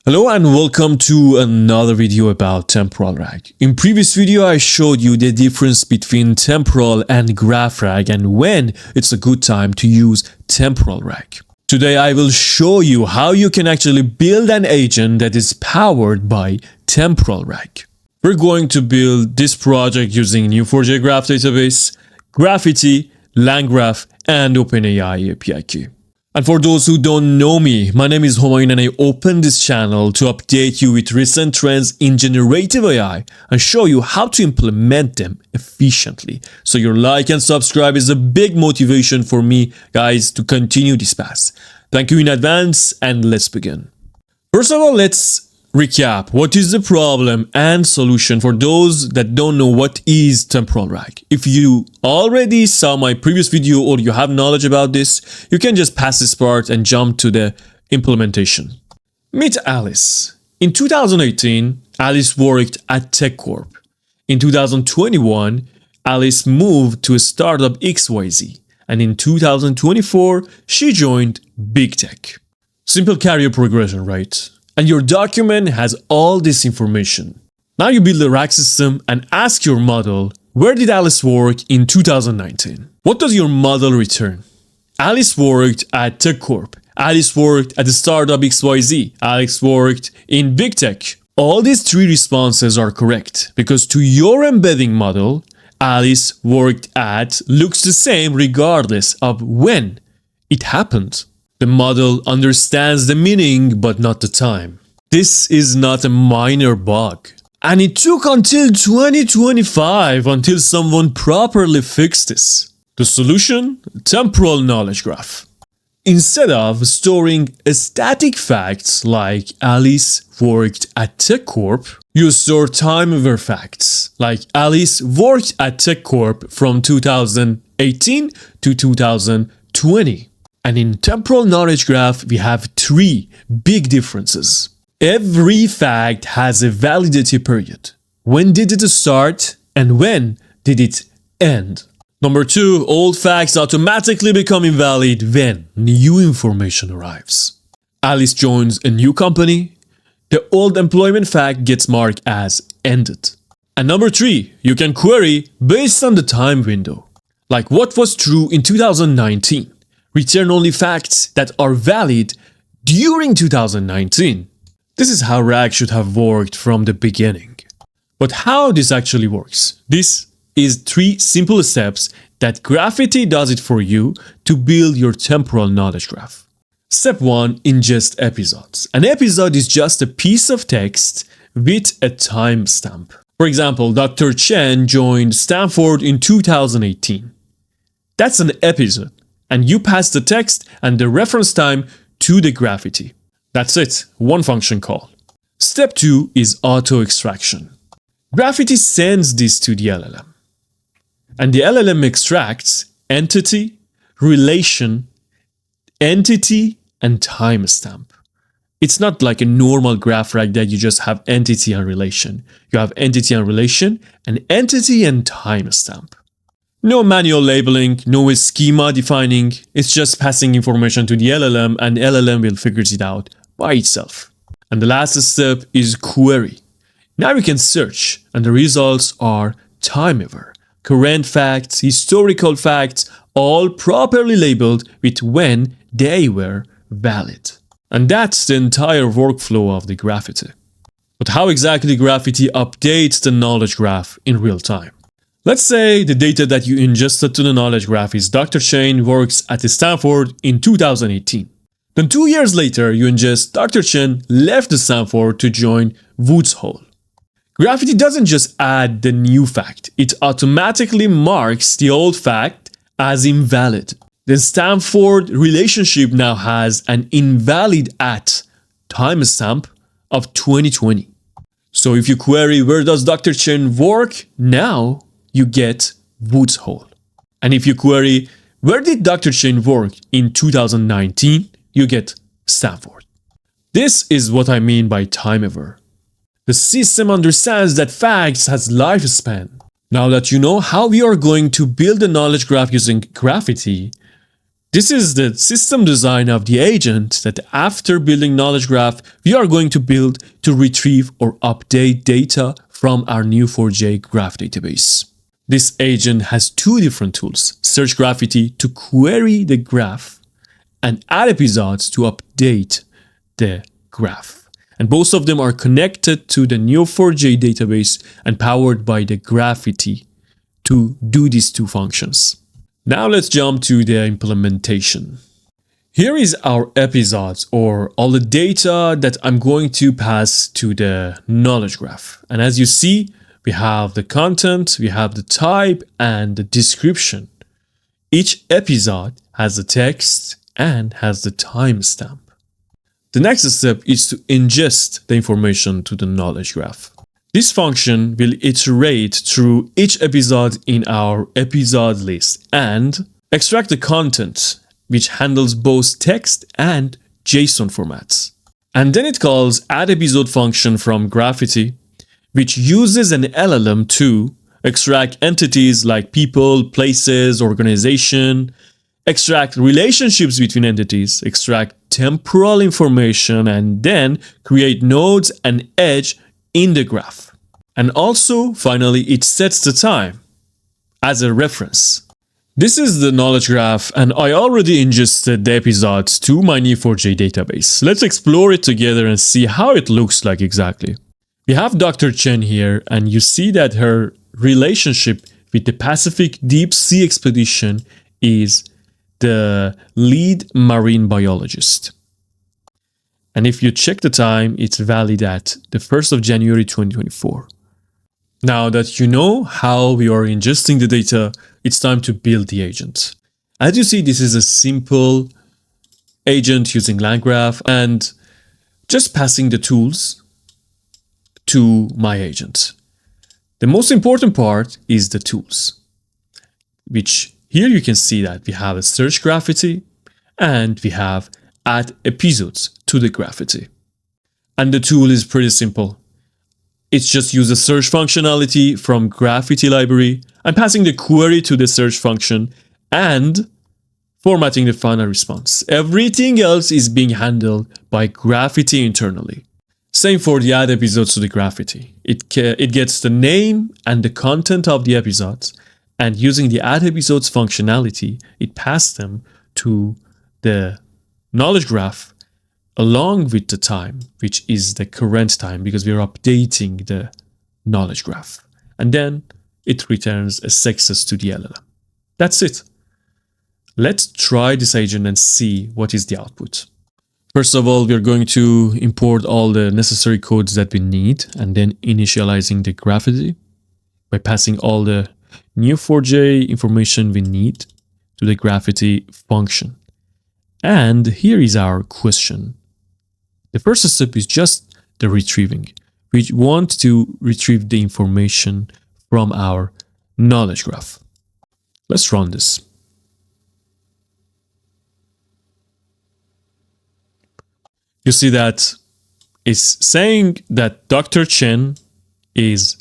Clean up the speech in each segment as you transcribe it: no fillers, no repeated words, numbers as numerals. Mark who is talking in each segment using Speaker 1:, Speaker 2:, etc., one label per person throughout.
Speaker 1: Hello and welcome to another video about TemporalRAG. In previous video I showed you the difference between Temporal and GraphRAG and when it's a good time to use TemporalRAG. Today I will show you how you can actually build an agent that is powered by TemporalRAG. We're going to build this project using Neo4j graph database, Graphiti, LangGraph and OpenAI API key. And for those who don't know me, my name is Homayun and I opened this channel to update you with recent trends in generative AI and show you how to implement them efficiently. So your like and subscribe is a big motivation for me, guys, to continue this path. Thank you in advance and let's begin. First of all, let's recap what is the problem and solution for those that don't know what is TemporalRAG. If you already saw my previous video or you have knowledge about this, you can just pass this part and jump to the implementation. Meet Alice. In 2018, Alice worked at TechCorp. In 2021, Alice moved to a startup XYZ. And in 2024, she joined Big Tech. Simple career progression, right? And your document has all this information. Now you build a RAG system and ask your model, where did Alice work in 2019? What does your model return? Alice worked at TechCorp. Alice worked at the startup XYZ. Alice worked in Big Tech. All these three responses are correct because to your embedding model, Alice worked at looks the same regardless of when it happened. The model understands the meaning but not the time. This is not a minor bug. And it took until 2025 until someone properly fixed this. The solution? Temporal knowledge graph. Instead of storing static facts like Alice worked at TechCorp, you store time-aware facts like Alice worked at TechCorp from 2018 to 2020. And in temporal knowledge graph, we have three big differences. Every fact has a validity period. When did it start and when did it end? Number two, old facts automatically become invalid when new information arrives. Alice joins a new company. The old employment fact gets marked as ended. And number three, you can query based on the time window. Like what was true in 2019. Return only facts that are valid during 2019. This is how RAG should have worked from the beginning. But how this actually works? This is three simple steps that Graphiti does it for you to build your temporal knowledge graph. Step 1. Ingest episodes. An episode is just a piece of text with a timestamp. For example, Dr. Chen joined Stanford in 2018. That's an episode. And you pass the text and the reference time to the Graphiti. That's it, one function call. Step 2 is auto extraction. Graphiti sends this to the LLM. And the LLM extracts entity, relation, entity, and timestamp. It's not like a normal GraphRAG that you just have entity and relation. You have entity and relation, and entity and timestamp. No manual labeling, no schema defining, it's just passing information to the LLM and LLM will figure it out by itself. And the last step is query. Now you can search and the results are time-aware. Current facts, historical facts, all properly labeled with when they were valid. And that's the entire workflow of the Graphiti. But how exactly Graphiti updates the knowledge graph in real time? Let's say the data that you ingested to the knowledge graph is Dr. Chen works at Stanford in 2018. Then 2 years later, you ingest Dr. Chen left Stanford to join Woods Hole. Graphiti doesn't just add the new fact, it automatically marks the old fact as invalid. The Stanford relationship now has an invalid at timestamp of 2020. So if you query where does Dr. Chen work now, you get Woods Hole. And if you query, where did Dr. Chen work in 2019, you get Stanford. This is what I mean by time-aware. The system understands that facts has lifespan. Now that you know how we are going to build a knowledge graph using Graphiti, This is the system design of the agent that after building knowledge graph, we are going to build to retrieve or update data from our Neo4j graph database. This agent has two different tools, Search Graphiti to query the graph and add episodes to update the graph. And both of them are connected to the Neo4j database and powered by the Graphiti to do these two functions. Now let's jump to the implementation. Here is our episodes or all the data that I'm going to pass to the knowledge graph. And as you see, we have the content, we have the type and the description. Each episode has the text and has the timestamp. The next step is to ingest the information to the knowledge graph. This function will iterate through each episode in our episode list and extract the content, which handles both text and JSON formats. And then it calls add episode function from Graphiti, which uses an LLM to extract entities like people, places, organization, extract relationships between entities, extract temporal information, and then create nodes and edge in the graph. And also, finally, it sets the time as a reference. This is the knowledge graph, and I already ingested the episodes to my Neo4j database. Let's explore it together and see how it looks like exactly. We have Dr. Chen here, and you see that her relationship with the Pacific Deep Sea Expedition is the lead marine biologist. And if you check the time, it's valid at the 1st of January 2024. Now that you know how we are ingesting the data, it's time to build the agent. As you see, this is a simple agent using LangGraph and just passing the tools to my agent. The most important part is the tools, which here you can see that we have a Search Graphiti and we have add episodes to the Graphiti. And the tool is pretty simple. It's just use the search functionality from Graphiti library and passing the query to the search function and formatting the final response. Everything else is being handled by Graphiti internally. Same for the add episodes to the Graphiti. It gets the name and the content of the episodes, and using the add episodes functionality, it passes them to the knowledge graph along with the time, which is the current time because we are updating the knowledge graph. And then it returns a success to the LLM. That's it. Let's try this agent and see what is the output. First of all, we're going to import all the necessary codes that we need and then initializing the Graphiti by passing all the Neo4j information we need to the Graphiti function. And here is our question. The first step is just the retrieving. We want to retrieve the information from our knowledge graph. Let's run this. You see that it's saying that Dr. Chen is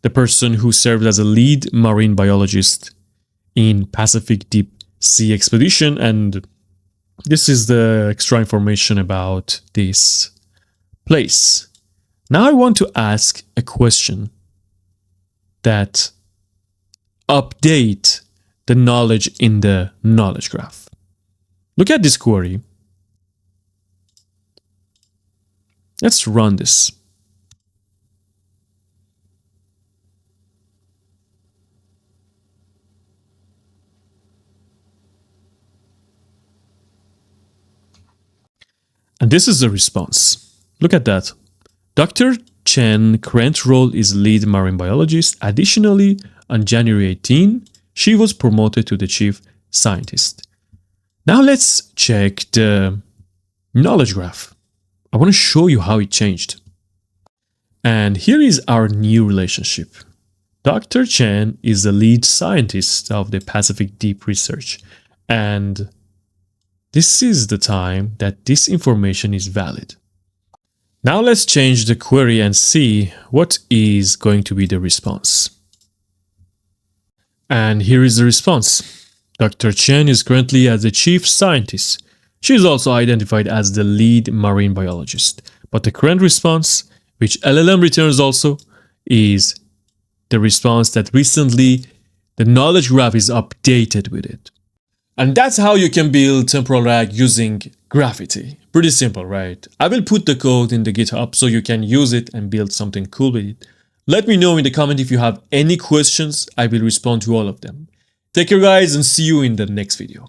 Speaker 1: the person who served as a lead marine biologist in Pacific Deep Sea Expedition, and this is the extra information about this place. Now I want to ask a question that update the knowledge in the knowledge graph. Look at this query. Let's run this. And this is the response. Look at that. Dr. Chen current role is lead marine biologist. Additionally, on January 18, she was promoted to the chief scientist. Now let's check the knowledge graph. I want to show you how it changed. And here is our new relationship. Dr. Chen is the lead scientist of the Pacific Deep Research, and this is the time that this information is valid. Now let's change the query and see what is going to be the response. And here is the response. Dr. Chen is currently as the chief scientist. She is also identified as the lead marine biologist. But the current response, which LLM returns also, is the response that recently the knowledge graph is updated with it. And that's how you can build TemporalRAG using Graphiti. Pretty simple, right? I will put the code in the GitHub so you can use it and build something cool with it. Let me know in the comment if you have any questions. I will respond to all of them. Take care guys and see you in the next video.